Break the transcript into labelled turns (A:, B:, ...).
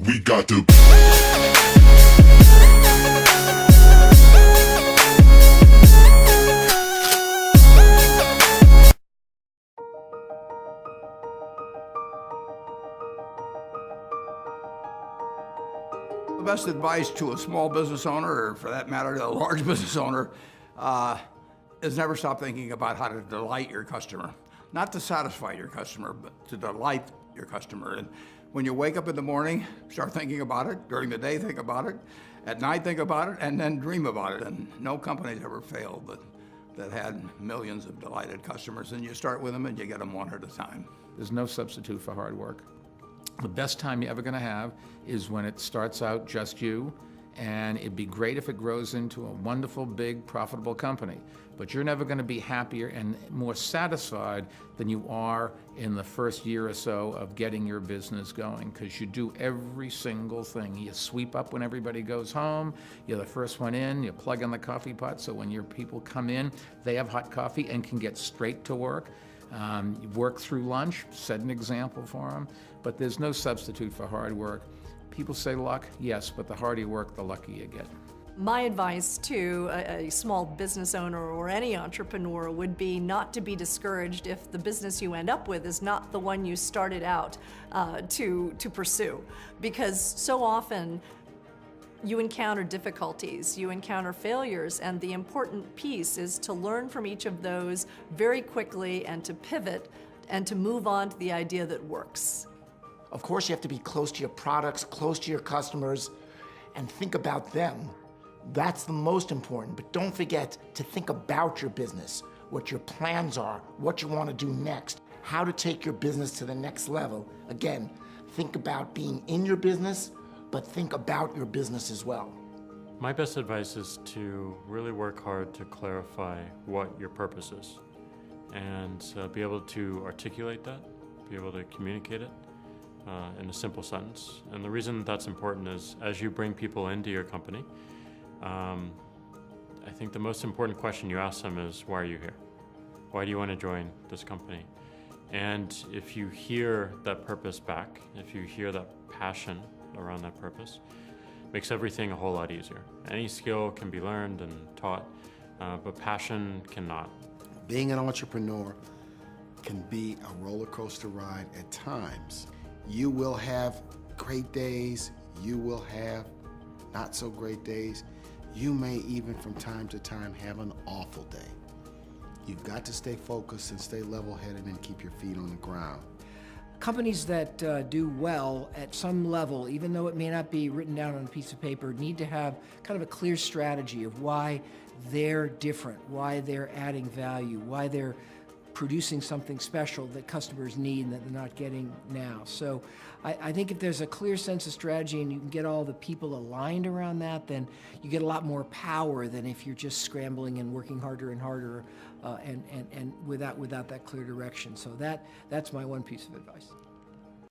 A: We got to.
B: The best advice to a small business owner, or for that matter, to a large business owner, is never stop thinking about how to delight your customer. Not to satisfy your customer, but to delight your customer. And when you wake up in the morning, start thinking about it. During the day, think about it. At night, think about it, and then dream about it. And no company's ever failed that had millions of delighted customers. And you start with them and you get them one at a time.
C: There's no substitute for hard work. The best time you're ever going to have is when it starts out just you, and it'd be great if it grows into a wonderful, big, profitable company. But you're never going to be happier and more satisfied than you are in the first year or so of getting your business going, because you do every single thing. You sweep up when everybody goes home, you're the first one in, you plug in the coffee pot, so when your people come in, they have hot coffee and can get straight to work. You work through lunch, set an example for them, but there's no substitute for hard work. People say luck, yes, but the harder you work, the luckier you get.
D: My advice to a small business owner or any entrepreneur would be not to be discouraged if the business you end up with is not the one you started out to pursue, because so often you encounter difficulties, you encounter failures, and the important piece is to learn from each of those very quickly and to pivot and to move on to the idea that works.
E: Of course, you have to be close to your products, close to your customers, and think about them. That's the most important, but don't forget to think about your business, what your plans are, what you want to do next, how to take your business to the next level. Again, think about being in your business, but think about your business as well.
F: My best advice is to really work hard to clarify what your purpose is and be able to articulate that, be able to communicate it in a simple sentence. And the reason that's important is as you bring people into your company, I think the most important question you ask them is, why are you here? Why do you want to join this company? And if you hear that purpose back, if you hear that passion around that purpose, makes everything a whole lot easier. Any skill can be learned and taught, but passion cannot.
G: Being an entrepreneur can be a roller coaster ride at times. You will have great days, you will have not so great days. You may even from time to time have an awful day. You've got to stay focused and stay level-headed and keep your feet on the ground.
H: Companies that do well at some level, even though it may not be written down on a piece of paper, need to have kind of a clear strategy of why they're different, why they're adding value, why they're producing something special that customers need and that they're not getting now. So I think if there's a clear sense of strategy and you can get all the people aligned around that, then you get a lot more power than if you're just scrambling and working harder and harder and without that clear direction. So that's my one piece of advice.